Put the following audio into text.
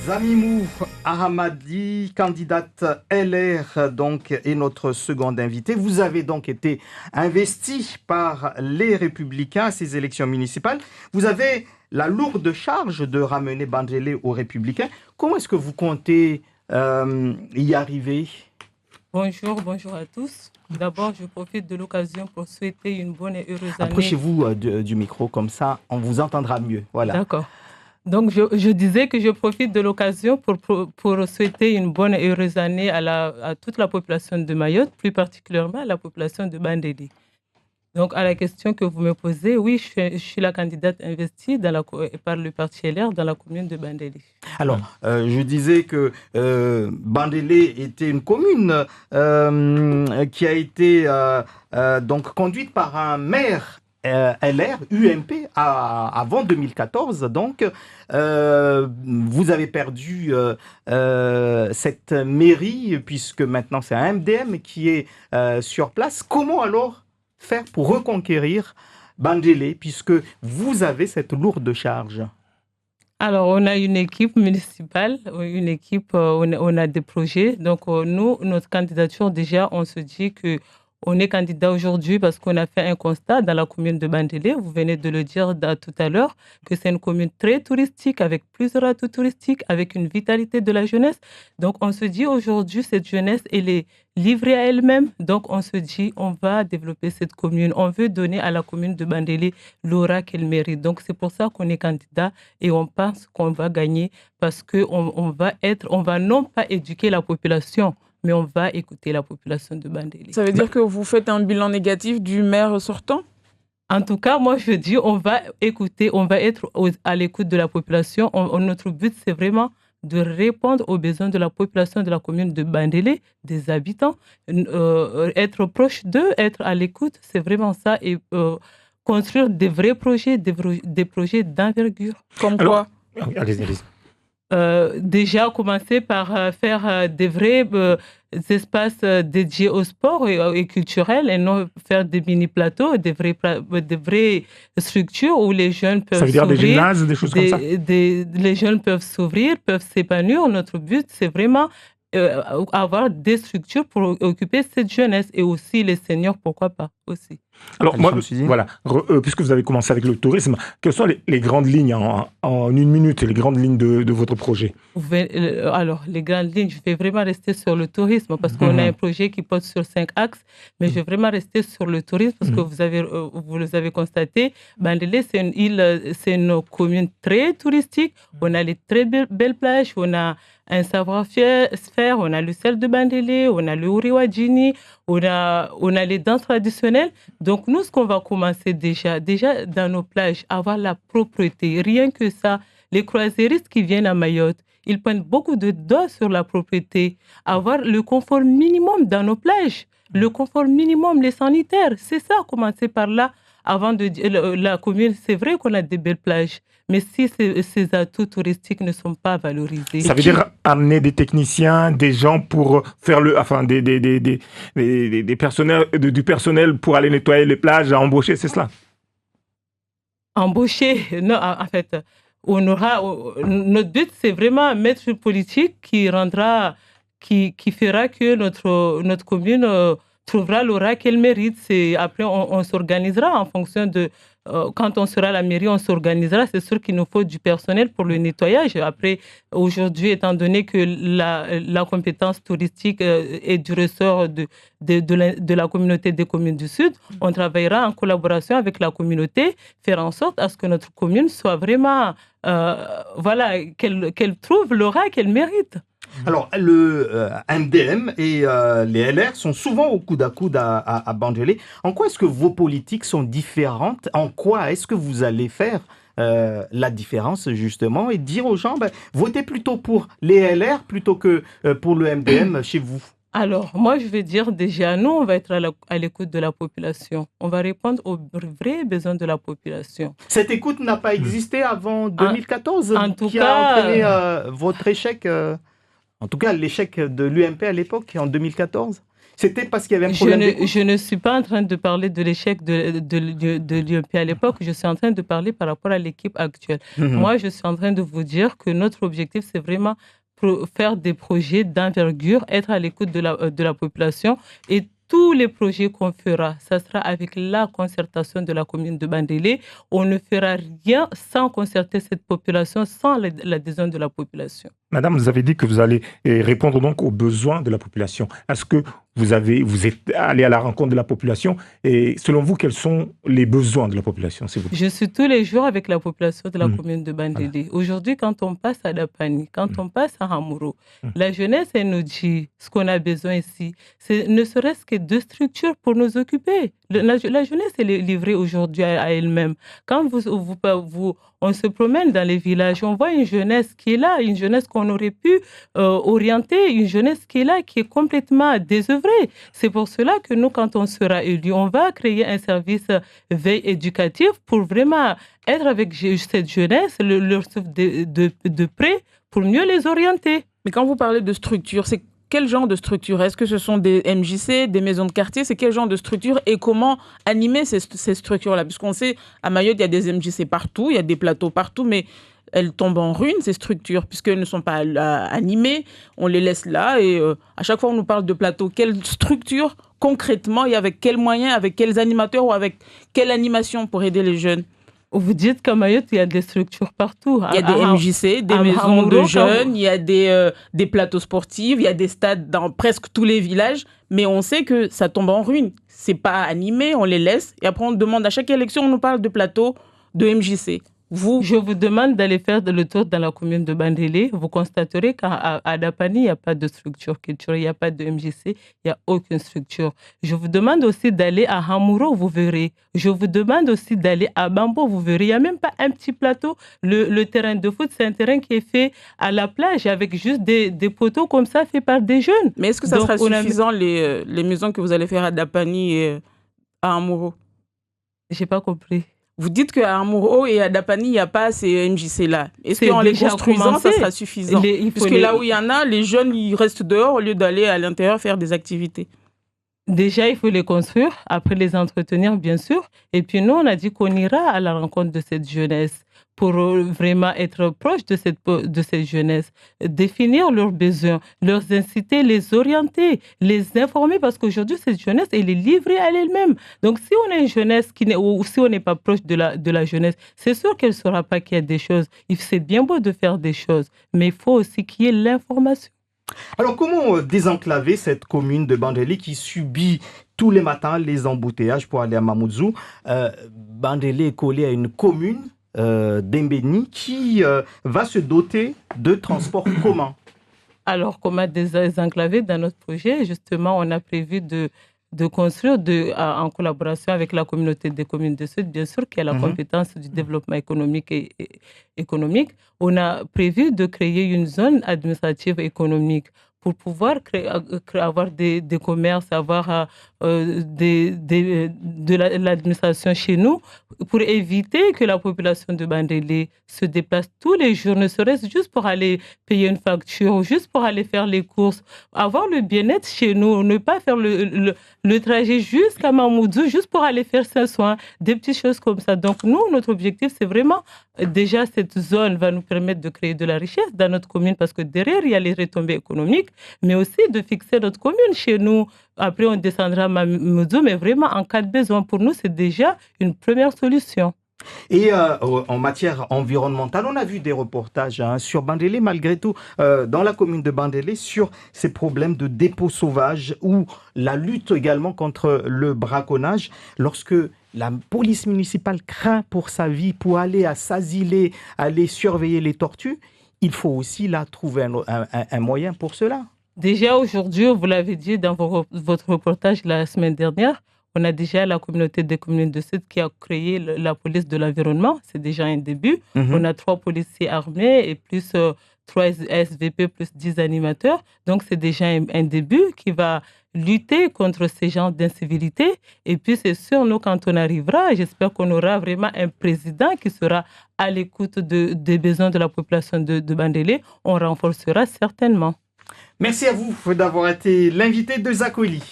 Zamimou Ahamadi, candidate LR, donc, est notre seconde invitée. Vous avez donc été investi par les Républicains à ces élections municipales. Vous avez la lourde charge de ramener Bandélé aux Républicains. Comment est-ce que vous comptez y arriver? Bonjour à tous. D'abord, je profite de l'occasion pour souhaiter une bonne et heureuse année. Approchez-vous du micro, comme ça on vous entendra mieux. Voilà. D'accord. Donc, je disais que je profite de l'occasion pour souhaiter une bonne et heureuse année à toute la population de Mayotte, plus particulièrement à la population de Bandélé. Donc, à la question que vous me posez, oui, je suis la candidate investie par le parti LR dans la commune de Bandélé. Alors, je disais que Bandélé était une commune qui a été donc conduite par un maire LR, UMP, avant 2014. Donc, vous avez perdu cette mairie, puisque maintenant c'est un MDM qui est sur place. Comment alors faire pour reconquérir Bandélé, puisque vous avez cette lourde charge? Alors, on a une équipe municipale, une équipe, on a des projets. Donc, nous, notre candidature, déjà, on se dit qu'on est candidat aujourd'hui parce qu'on a fait un constat dans la commune de Bandélé. Vous venez de le dire tout à l'heure, que c'est une commune très touristique, avec plusieurs atouts touristiques, avec une vitalité de la jeunesse. Donc, on se dit aujourd'hui, cette jeunesse, elle est livrée à elle-même. Donc, on se dit, on va développer cette commune. On veut donner à la commune de Bandélé l'aura qu'elle mérite. Donc, c'est pour ça qu'on est candidat et on pense qu'on va gagner parce qu'on va non pas éduquer la population, mais on va écouter la population de Bandélé. Ça veut dire que vous faites un bilan négatif du maire sortant? En tout cas, moi, je dis, on va écouter, on va être à l'écoute de la population. Notre but, c'est vraiment de répondre aux besoins de la population de la commune de Bandélé, des habitants, être proche d'eux, être à l'écoute, c'est vraiment ça, et construire des vrais projets, des projets d'envergure. Comme quoi? Allez-y. Déjà, commencer par faire des vrais espaces dédiés au sport et culturel et non faire des mini-plateaux, des vraies structures où les jeunes peuvent s'ouvrir. Ça veut dire des gymnases, des choses comme ça? Les jeunes peuvent s'ouvrir, peuvent s'épanouir. Notre but, c'est vraiment avoir des structures pour occuper cette jeunesse et aussi les seniors, pourquoi pas aussi. Alors, moi, voilà, puisque vous avez commencé avec le tourisme, quelles sont les grandes lignes en une minute, les grandes lignes de votre projet? Alors, les grandes lignes, je vais vraiment rester sur le tourisme parce qu'on a un projet qui porte sur 5 axes, mais je vais vraiment rester sur le tourisme parce que vous les avez constaté, Bandélé, c'est une île, c'est une commune très touristique. On a les très belles plages, on a un savoir-faire, on a le sel de Bandélé, on a le Uriwadjini, on a les danses traditionnelles. Donc, nous, ce qu'on va commencer déjà dans nos plages, avoir la propreté. Rien que ça, les croisiéristes qui viennent à Mayotte, ils prennent beaucoup de doigts sur la propreté. Avoir le confort minimum dans nos plages, le confort minimum, les sanitaires. C'est ça, commencer par là. Avant de dire, la commune, c'est vrai qu'on a des belles plages, mais si ces atouts touristiques ne sont pas valorisés. Ça veut dire amener des techniciens, des gens pour faire du personnel pour aller nettoyer les plages, à embaucher, c'est cela? Embaucher, non, en fait, notre but, c'est vraiment mettre une politique qui fera que notre commune trouvera l'aura qu'elle mérite. Après, on s'organisera en fonction de... quand on sera à la mairie, on s'organisera. C'est sûr qu'il nous faut du personnel pour le nettoyage. Après, aujourd'hui, étant donné que la compétence touristique est du ressort de la communauté des communes du Sud, on travaillera en collaboration avec la communauté, faire en sorte à ce que notre commune soit vraiment... qu'elle trouve l'aura qu'elle mérite. Alors, le MDM et les LR sont souvent au coude à Bandélé. En quoi est-ce que vos politiques sont différentes? En quoi est-ce que vous allez faire la différence, justement, et dire aux gens, votez plutôt pour les LR plutôt que pour le MDM chez vous? Alors, moi, je vais dire déjà, nous, on va être à l'écoute de la population. On va répondre aux vrais besoins de la population. Cette écoute n'a pas existé avant 2014, en tout qui cas, a entraîné votre échec, en tout cas l'échec de l'UMP à l'époque, en 2014. c'était parce qu'il y avait un problème d'écoute? Je ne suis pas en train de parler de l'échec de l'UMP à l'époque, je suis en train de parler par rapport à l'équipe actuelle. Moi, je suis en train de vous dire que notre objectif, c'est vraiment faire des projets d'envergure, être à l'écoute de la population et tous les projets qu'on fera, ça sera avec la concertation de la commune de Bandélé. On ne fera rien sans concerter cette population, sans l'adhésion de la population. Madame, vous avez dit que vous allez répondre donc aux besoins de la population. Est-ce que vous êtes allé à la rencontre de la population et selon vous, quels sont les besoins de la population, s'il vous plaît? Je suis tous les jours avec la population de la commune de Bandélé. Voilà. Aujourd'hui, quand on passe à Dapani, quand on passe à Hamouro, la jeunesse, elle nous dit ce qu'on a besoin ici. C'est ne serait-ce que 2 structures pour nous occuper. La jeunesse, elle est livrée aujourd'hui à elle-même. Quand on se promène dans les villages, on voit une jeunesse qui est là, une jeunesse qu'on aurait pu orienter, une jeunesse qui est là, qui est complètement désœuvrée. C'est pour cela que nous, quand on sera élu, on va créer un service veille éducatif pour vraiment être avec cette jeunesse, leur suivre de près pour mieux les orienter. Mais quand vous parlez de structure, c'est quel genre de structure? Est-ce que ce sont des MJC, des maisons de quartier? C'est quel genre de structure et comment animer ces structures-là? Puisqu'on sait, à Mayotte, il y a des MJC partout, il y a des plateaux partout, mais elles tombent en ruine, ces structures, puisqu'elles ne sont pas animées. On les laisse là et à chaque fois, on nous parle de plateau. Quelle structure, concrètement, et avec quels moyens, avec quels animateurs ou avec quelle animation pour aider les jeunes? Vous dites qu'à Mayotte, il y a des structures partout. Il y a des MJC, des maisons de jeunes, il y a des plateaux sportifs, il y a des stades dans presque tous les villages, mais on sait que ça tombe en ruine. C'est pas animé, on les laisse, et après on demande à chaque élection, on nous parle de plateaux, de MJC. Je vous demande d'aller faire le tour dans la commune de Bandélé. Vous constaterez qu'à Dapani, il n'y a pas de structure culturelle, il n'y a pas de MJC, il n'y a aucune structure. Je vous demande aussi d'aller à Hamouro, vous verrez. Je vous demande aussi d'aller à Bambo, vous verrez. Il n'y a même pas un petit plateau. Le terrain de foot, c'est un terrain qui est fait à la plage avec juste des poteaux comme ça, faits par des jeunes. Mais est-ce que ça sera suffisant, les maisons que vous allez faire à Dapani et à Hamouro? Je n'ai pas compris. Vous dites qu'à Hamouro et à Dapani, il n'y a pas ces MJC-là. Est-ce qu'en les construisant, ça sera suffisant? Parce que là où il y en a, les jeunes, ils restent dehors au lieu d'aller à l'intérieur faire des activités. Déjà, il faut les construire, après les entretenir, bien sûr. Et puis nous, on a dit qu'on ira à la rencontre de cette jeunesse pour vraiment être proche de cette jeunesse, définir leurs besoins, leur inciter, les orienter, les informer, parce qu'aujourd'hui, cette jeunesse, elle est livrée à elle-même. Donc, si on a une jeunesse ou si on n'est pas proche de la jeunesse, c'est sûr qu'elle ne saura pas qu'il y a des choses. C'est bien beau de faire des choses, mais il faut aussi qu'il y ait l'information. Alors, comment désenclaver cette commune de Bandélé qui subit tous les matins les embouteillages pour aller à Mamoudzou? Bandélé est collé à une commune d'Embeni qui va se doter de transports communs. Alors, comment désenclaver dans notre projet? Justement, on a prévu de construire en collaboration avec la communauté des communes de Sud, bien sûr, qui a la compétence du développement économique et économique. On a prévu de créer une zone administrative économique pour pouvoir avoir des commerces, avoir de l'administration chez nous, pour éviter que la population de Bandélé se déplace tous les jours, ne serait-ce juste pour aller payer une facture, juste pour aller faire les courses, avoir le bien-être chez nous, ne pas faire le trajet jusqu'à Mamoudzou, juste pour aller faire ses soins, des petites choses comme ça. Donc nous, notre objectif, c'est vraiment, déjà, cette zone va nous permettre de créer de la richesse dans notre commune, parce que derrière, il y a les retombées économiques, mais aussi de fixer notre commune chez nous. Après, on descendra à Mamoudzou, mais vraiment, en cas de besoin, pour nous, c'est déjà une première solution. Et en matière environnementale, on a vu des reportages sur Bandélé, malgré tout, dans la commune de Bandélé, sur ces problèmes de dépôts sauvages ou la lutte également contre le braconnage. Lorsque la police municipale craint pour sa vie, pour aller s'asiler, aller surveiller les tortues, il faut aussi là trouver un moyen pour cela. Déjà aujourd'hui, vous l'avez dit dans votre reportage la semaine dernière, on a déjà la communauté des communes de Sud qui a créé la police de l'environnement. C'est déjà un début. On a 3 policiers armés et plus 3 SVP plus 10 animateurs. Donc, c'est déjà un début qui va lutter contre ces genres d'incivilité. Et puis, c'est sûr, nous, quand on arrivera, j'espère qu'on aura vraiment un président qui sera à l'écoute des besoins de la population de Bandélé. On renforcera certainement. Merci à vous d'avoir été l'invité de Zakoli.